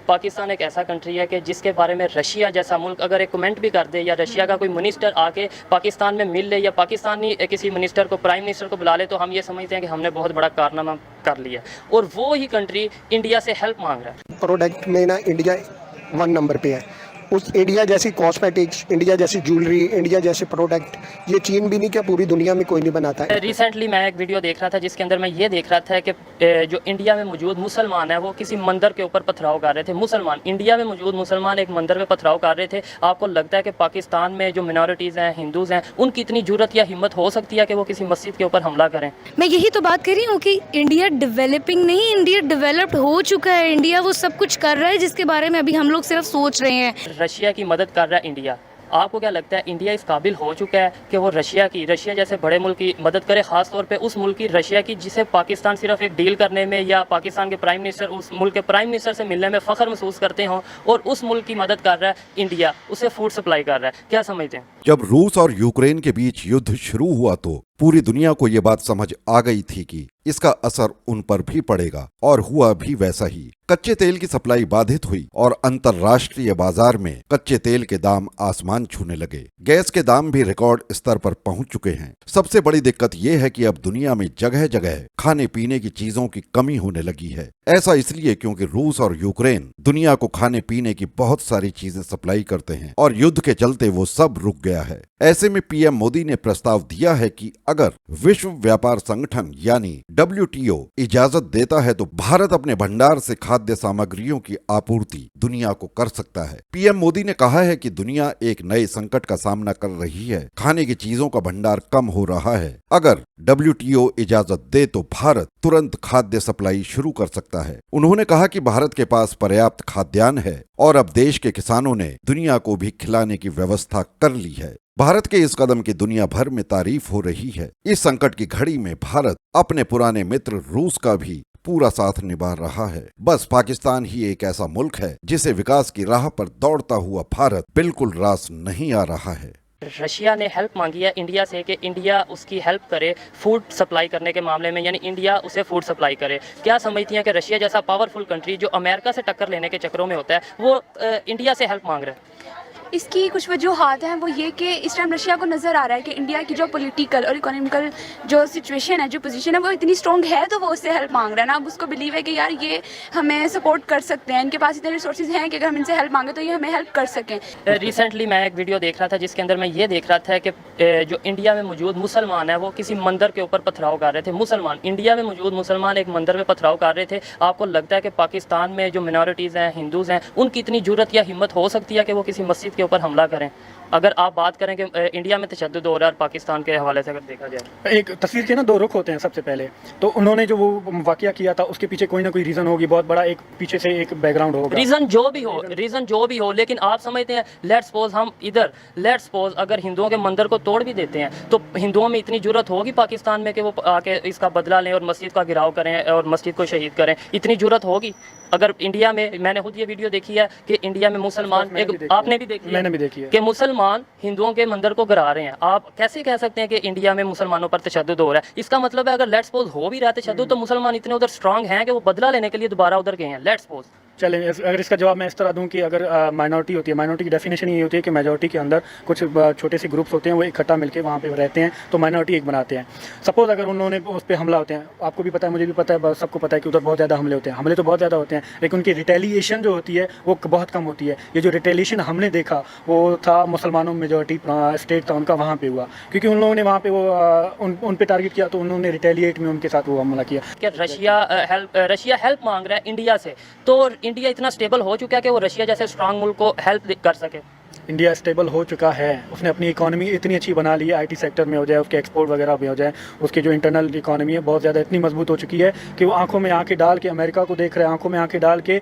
पाकिस्तान एक ऐसा कंट्री है कि जिसके बारे में रशिया जैसा मुल्क अगर एक कमेंट भी कर दे या रशिया का कोई मिनिस्टर आके पाकिस्तान में मिल ले या पाकिस्तानी किसी मिनिस्टर को प्राइम मिनिस्टर को बुला ले तो हम ये समझते हैं कि हमने बहुत बड़ा कारनामा कर लिया, और वो ही कंट्री इंडिया से हेल्प मांग रहा है। प्रोडक्ट में ना इंडिया 1 नंबर पे है। उस इंडिया जैसी कॉस्मेटिक्स, इंडिया जैसी ज्वेलरी, इंडिया जैसे प्रोडक्ट ये चीन भी नहीं, क्या पूरी दुनिया में कोई नहीं बनाता है। रिसेंटली मैं एक वीडियो देख रहा था जिसके अंदर मैं ये देख रहा था कि जो इंडिया में मौजूद मुसलमान है वो किसी मंदिर के ऊपर पथराव कर रहे थे। मुसलमान, इंडिया में मौजूद मुसलमान एक मंदिर में पथराव कर रहे थे। आपको लगता है कि पाकिस्तान में जो मिनॉरिटीज़ हैं, हिंदूज़ हैं, उनकी इतनी जुर्रत या हिम्मत हो सकती है कि वो किसी मस्जिद के ऊपर हमला करें? मैं यही तो बात कर रही हूँ कि इंडिया डेवलपिंग नहीं, इंडिया डेवलप्ड हो चुका है। इंडिया वो सब कुछ कर रहा है जिसके बारे में अभी हम लोग सिर्फ सोच रहे हैं। रशिया की मदद कर रहा है इंडिया। आपको क्या लगता है इंडिया इस काबिल हो चुका है कि वो रशिया जैसे बड़े मुल्क की मदद करे, ख़ास तौर पे उस मुल्क की, रशिया की, जिसे पाकिस्तान सिर्फ एक डील करने में या पाकिस्तान के प्राइम मिनिस्टर उस मुल्क के प्राइम मिनिस्टर से मिलने में फ़ख्र महसूस करते हों, और उस मुल्क की मदद कर रहा है इंडिया, उसे फूड सप्लाई कर रहा है? क्या समझते हैं? जब रूस और यूक्रेन के बीच युद्ध शुरू हुआ तो पूरी दुनिया को ये बात समझ आ गई थी कि इसका असर उन पर भी पड़ेगा, और हुआ भी वैसा ही। कच्चे तेल की सप्लाई बाधित हुई और अंतर्राष्ट्रीय बाजार में कच्चे तेल के दाम आसमान छूने लगे। गैस के दाम भी रिकॉर्ड स्तर पर पहुंच चुके हैं। सबसे बड़ी दिक्कत यह है कि अब दुनिया में जगह जगह खाने पीने की चीजों की कमी होने लगी है। ऐसा इसलिए क्योंकि रूस और यूक्रेन दुनिया को खाने पीने की बहुत सारी चीजें सप्लाई करते हैं और युद्ध के चलते वो सब रुक गया है। ऐसे में पीएम मोदी ने प्रस्ताव दिया है कि अगर विश्व व्यापार संगठन यानी WTO इजाजत देता है तो भारत अपने भंडार से खाद्य सामग्रियों की आपूर्ति दुनिया को कर सकता है। पीएम मोदी ने कहा है कि दुनिया एक नए संकट का सामना कर रही है। खाने की चीजों का भंडार कम हो रहा है। अगर WTO इजाजत दे तो भारत तुरंत खाद्य सप्लाई शुरू कर सकता है। उन्होंने कहा कि भारत के पास पर्याप्त खाद्यान्न है और अब देश के किसानों ने दुनिया को भी खिलाने की व्यवस्था कर ली है। भारत के इस कदम की दुनिया भर में तारीफ हो रही है। इस संकट की घड़ी में भारत अपने पुराने मित्र रूस का भी पूरा साथ निभा रहा है। बस पाकिस्तान ही एक ऐसा मुल्क है जिसे विकास की राह पर दौड़ता हुआ भारत बिल्कुल रास नहीं आ रहा है। रशिया ने हेल्प मांगी है इंडिया से कि इंडिया उसकी हेल्प करे फूड सप्लाई करने के मामले में, यानी इंडिया उसे फूड सप्लाई करे। क्या समझती हैं कि रशिया जैसा पावरफुल कंट्री जो अमेरिका से टक्कर लेने के चक्करों में होता है वो इंडिया से हेल्प मांग रहा है? इसकी कुछ वजूहात हैं। वो ये कि इस टाइम रशिया को नज़र आ रहा है कि इंडिया की जो पॉलिटिकल और इकोनॉमिकल जो सिचुएशन है, जो पोजीशन है, वो इतनी स्ट्रॉन्ग है, तो वो उससे हेल्प मांग रहा है ना। अब उसको बिलीव है कि यार ये हमें सपोर्ट कर सकते हैं, इनके पास इतने रिसोर्सेज हैं कि अगर हम इनसे हेल्प मांगे तो ये हमें हेल्प कर सकें। रिसेंटली मैं एक वीडियो देख रहा था जिसके अंदर मैं ये देख रहा था कि जो इंडिया में मौजूद मुसलमान है वो किसी मंदिर के ऊपर पथराव कर रहे थे। मुसलमान, इंडिया में मौजूद मुसलमान एक मंदिर में पथराव कर रहे थे। आपको लगता है कि पाकिस्तान में जो मिनॉरिटीज़ हैं, हिंदूज़ हैं, उनकी इतनी जुर्रत या हिम्मत हो सकती है कि वो किसी मस्जिद के ऊपर हमला करें? अगर आप बात करें कि इंडिया में तशद्दुद हो रहा है और पाकिस्तान के हवाले से अगर देखा जाए, एक तस्वीर के ना दो रुख होते हैं। सबसे पहले तो उन्होंने जो वो वाकया किया था उसके पीछे कोई ना कोई रीज़न होगी, बहुत बड़ा एक पीछे से एक बैकग्राउंड होगा। रीज़न जो भी हो, लेकिन आप समझते हैं लेट्स सपोज अगर हिंदुओं के मंदिर को तोड़ भी देते हैं तो हिंदुओं में इतनी जुर्रत होगी पाकिस्तान में कि वो आके इसका बदला लें और मस्जिद का गिराव करें और मस्जिद को शहीद करें? इतनी जुर्रत होगी? अगर इंडिया में, मैंने खुद ये वीडियो देखी है कि इंडिया में मुसलमान, आपने भी देखी है, मैंने भी देखी है, कि मुसलमान हिंदुओं के मंदिर को गिरा रहे हैं। आप कैसे कह सकते हैं कि इंडिया में मुसलमानों पर तशद्दुद हो रहा है? इसका मतलब है अगर लेट्स सपोज हो भी रहा है तशद्दुद तो मुसलमान इतने उधर स्ट्रांग हैं कि वो बदला लेने के लिए दोबारा उधर गए हैं। लेट्स सपोज चलें, अगर इसका जवाब मैं इस तरह दूं कि अगर माइनॉरिटी होती है, माइनॉरिटी की डेफिनेशन ये होती है कि मेजॉरिटी के अंदर कुछ छोटे से ग्रुप्स होते हैं, वो इकट्ठा मिलकर वहाँ पे रहते हैं तो माइनॉरिटी एक बनाते हैं। सपोज अगर उन्होंने उस पर हमला होते हैं, आपको भी पता है, मुझे भी पता है, सबको पता है कि उधर बहुत ज़्यादा हमले होते हैं। हमले तो बहुत ज़्यादा होते हैं लेकिन उनकी रिटेलिएशन जो होती है वो बहुत कम होती है। ये जो रिटेलिएशन हमने देखा वो था मुसलमानों मेजॉरिटी स्टेट था उनका, वहाँ पर हुआ क्योंकि उन लोगों ने वहाँ पर उन पर टारगेट किया तो उन्होंने रिटेलिएट में उनके साथ वो हमला किया। कि रशिया हेल्प मांग रहा है इंडिया से, तो इंडिया इतना स्टेबल हो चुका है कि वो रशिया जैसे स्ट्रांग मुल्क को हेल्प कर सके? इंडिया स्टेबल हो चुका है, उसने अपनी इकोनॉमी इतनी अच्छी बना ली है, आईटी सेक्टर में हो जाए, उसके एक्सपोर्ट वगैरह भी हो जाए, उसकी जो इंटरनल इकोनॉमी है बहुत ज़्यादा इतनी मजबूत हो चुकी है कि वो आंखों में आंखें डाल के अमेरिका को देख रहे हैं, आंखों में आंखें डाल के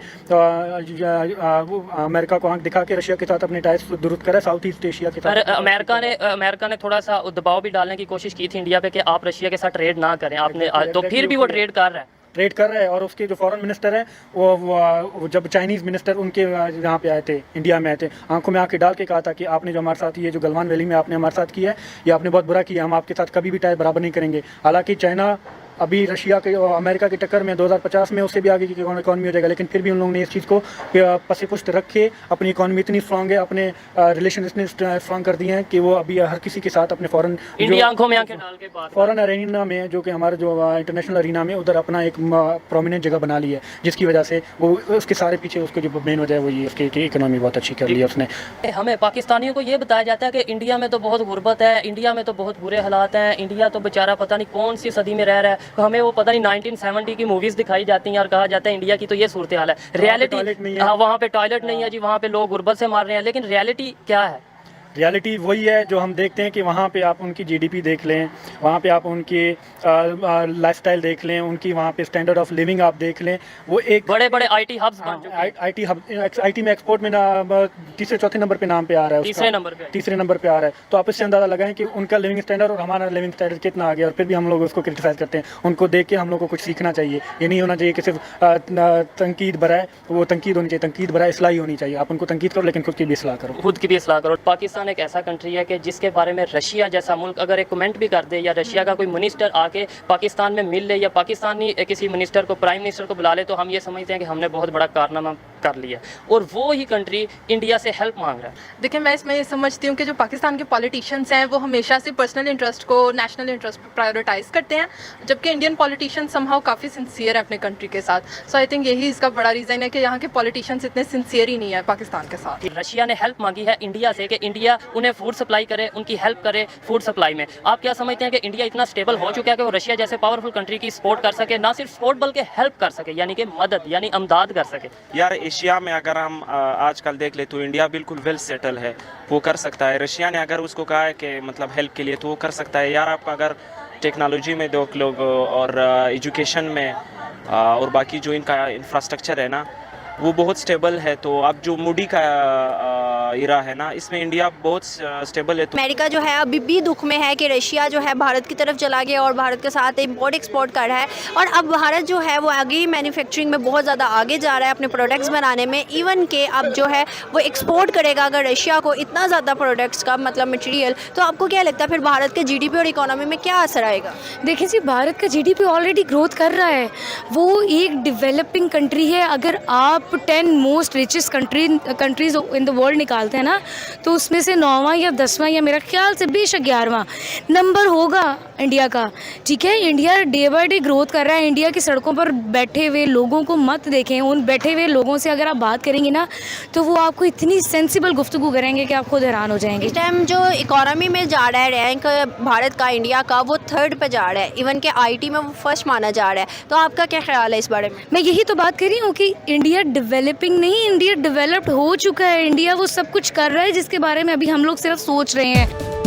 अमेरिका को आंख दिखा के रशिया के साथ अपने टाइज दुरुस्त करे, साउथ ईस्ट एशिया के साथ। अमेरिका ने थोड़ा सा दबाव भी डालने की कोशिश की थी इंडिया पे कि आप रशिया के साथ ट्रेड ना करें आपने, तो फिर भी वो ट्रेड कर रहा है। और उसके जो फॉरेन मिनिस्टर हैं वो जब चाइनीज़ मिनिस्टर उनके यहाँ पे आए थे, इंडिया में आए थे, आंखों में आंखें डाल के कहा था कि आपने जो हमारे साथ ये जो गलवान वैली में आपने हमारे साथ किया है ये आपने बहुत बुरा किया, हम आपके साथ कभी भी टाई बराबर नहीं करेंगे। हालांकि चाइना अभी रशिया के और अमेरिका की टक्कर में 2050 में उससे भी आगे की इकॉनमी हो जाएगा, लेकिन फिर भी उन लोगों ने इस चीज़ को पसे-पुष्ट रखे। अपनी इकॉनमी इतनी स्ट्रांग है, अपने रिलेशन इतने स्ट्रांग कर दिए हैं कि वो अभी हर किसी के साथ अपने फॉरेन इंडिया आंखों में आंखें डाल के बात फॉरेन अरेना में, जो कि हमारे जो इंटरनेशनल अरीना में, उधर अपना एक प्रोमिनेंट जगह बना ली है, जिसकी वजह से वो उसके सारे पीछे उसको जो मेन वजह है वो ये उसकी इकोनॉमी बहुत अच्छी कर ली है उसने। हमें पाकिस्तानियों को ये बताया जाता है कि इंडिया में तो बहुत गुर्बत है, इंडिया में तो बहुत बुरे हालात हैं, इंडिया तो बेचारा पता नहीं कौन सी सदी में रह रहा है। हमें वो पता नहीं 1970 की मूवीज़ दिखाई जाती हैं और कहा जाता है इंडिया की तो ये सूरत हाल है। रियलिटी, हाँ, वहाँ पे टॉयलेट नहीं है जी, वहाँ पे लोग गुर्बत से मार रहे हैं, लेकिन रियलिटी क्या है? रियलिटी वही है जो हम देखते हैं कि वहाँ पे आप उनकी जीडीपी देख लें, वहाँ पे आप उनकी लाइफस्टाइल देख लें, उनकी वहाँ पे स्टैंडर्ड ऑफ लिविंग आप देख लें, वो एक बड़े बड़े आईटी हब्स बन चुके हैं। आईटी हब, आईटी में एक्सपोर्ट में ना तीसरे चौथे नंबर पे नाम पे आ रहा है, तीसरे नंबर पे आ रहा है। तो आप इससे अंदाजा लगाएं कि उनका लिविंग स्टैंडर्ड और हमारा लिविंग स्टैंडर्ड कितना आ गया, और फिर भी हम लोग उसको क्रिटिसाइज करते हैं। उनको देख के हम लोग को कुछ सीखना चाहिए। ये नहीं होना चाहिए कि सिर्फ तनकीद भरा है, वो तनकीद होनी चाहिए, तनकीद भरा इस्लाही होनी चाहिए। आप उनको तनकीद करो लेकिन खुद की भी इस्लाह करो, खुद की भी इस्लाह करो। पाकिस्तान एक ऐसा कंट्री है कि जिसके बारे में रशिया जैसा मुल्क अगर एक कमेंट भी कर दे, या रशिया का कोई मिनिस्टर आके पाकिस्तान में मिल ले, या पाकिस्तानी किसी मिनिस्टर को, प्राइम मिनिस्टर को बुला ले, तो हम ये समझते हैं कि हमने बहुत बड़ा कारनामा कर लिया, और वो ही कंट्री इंडिया से हेल्प मांग रहा है। देखिए, मैं इसमें ये समझती हूँ कि जो पाकिस्तान के पॉलिटिशियंस हैं वो हमेशा से पर्सनल इंटरेस्ट को नेशनल इंटरेस्ट प्रायोरिटाइज करते हैं, जबकि इंडियन पॉलिटिशियंस समहाउ काफ़ी सिंसियर है अपने कंट्री के साथ। सो आई थिंक यही इसका बड़ा रीज़न है कि यहाँ के पॉलिटिशियंस इतने सिंसियर ही नहीं है पाकिस्तान के साथ। रशिया ने हेल्प मांगी है इंडिया से कि इंडिया उन्हें फूड सप्लाई करे, उनकी हेल्प करे फूड सप्लाई में। आप क्या समझते हैं कि इंडिया इतना स्टेबल हो चुका है कि वो रशिया जैसे पावरफुल कंट्री की सपोर्ट कर सके, ना सिर्फ सपोर्ट बल्कि हेल्प कर सके, यानी कि मदद, यानी अमदाद कर सके? यार, एशिया में अगर हम आजकल देख ले तो इंडिया बिल्कुल वेल सेटल है, वो कर सकता है। रशिया ने अगर उसको कहा है कि मतलब हेल्प के लिए, तो वो कर सकता है। यार, आप अगर टेक्नोलॉजी में देख लो और एजुकेशन में और बाकी जो इनका इंफ्रास्ट्रक्चर है ना, वो बहुत स्टेबल है। तो अब जो मोदी का इरा है ना, इसमें इंडिया बहुत स्टेबल है। तो अमेरिका जो है अभी भी दुख में है कि रशिया जो है भारत की तरफ चला गया और भारत के साथ इम्पोर्ट एक्सपोर्ट कर रहा है, और अब भारत जो है वो आगे ही मैन्युफैक्चरिंग में बहुत ज़्यादा आगे जा रहा है अपने प्रोडक्ट्स बनाने में। इवन के अब जो है वो एक्सपोर्ट करेगा अगर रशिया को इतना ज़्यादा प्रोडक्ट्स का मतलब मटेरियल, तो आपको क्या लगता है फिर भारत के जीडीपी और इकोनॉमी में क्या असर आएगा? देखिए जी, भारत का जीडीपी ऑलरेडी ग्रोथ कर रहा है, वो एक डेवलपिंग कंट्री है। अगर आप 10 most richest countries in the world निकालते हैं ना, तो उसमें से 9वां या 10वां या मेरा ख्याल से बेशक 11वां नंबर होगा इंडिया का। ठीक है, India day by day growth कर रहा है। इंडिया की सड़कों पर बैठे हुए लोगों को मत देखें, उन बैठे हुए लोगों से अगर आप बात करेंगे ना, तो वो आपको इतनी सेंसिबल गुफ्तगू करेंगे कि आप खुद हैरान हो जाएंगे। इस टाइम जो इकोनॉमी में जा रहा है रैंक भारत का, इंडिया का, वो 3rd पे जा रहा है। इवन के आईटी में वो 1st माना जा रहा है। तो आपका क्या ख्याल है इस बारे में? मैं यही तो बात कर रही हूँ कि इंडिया डेवलपिंग नहीं, इंडिया डेवलप्ड हो चुका है। इंडिया वो सब कुछ कर रहा है जिसके बारे में अभी हम लोग सिर्फ सोच रहे हैं।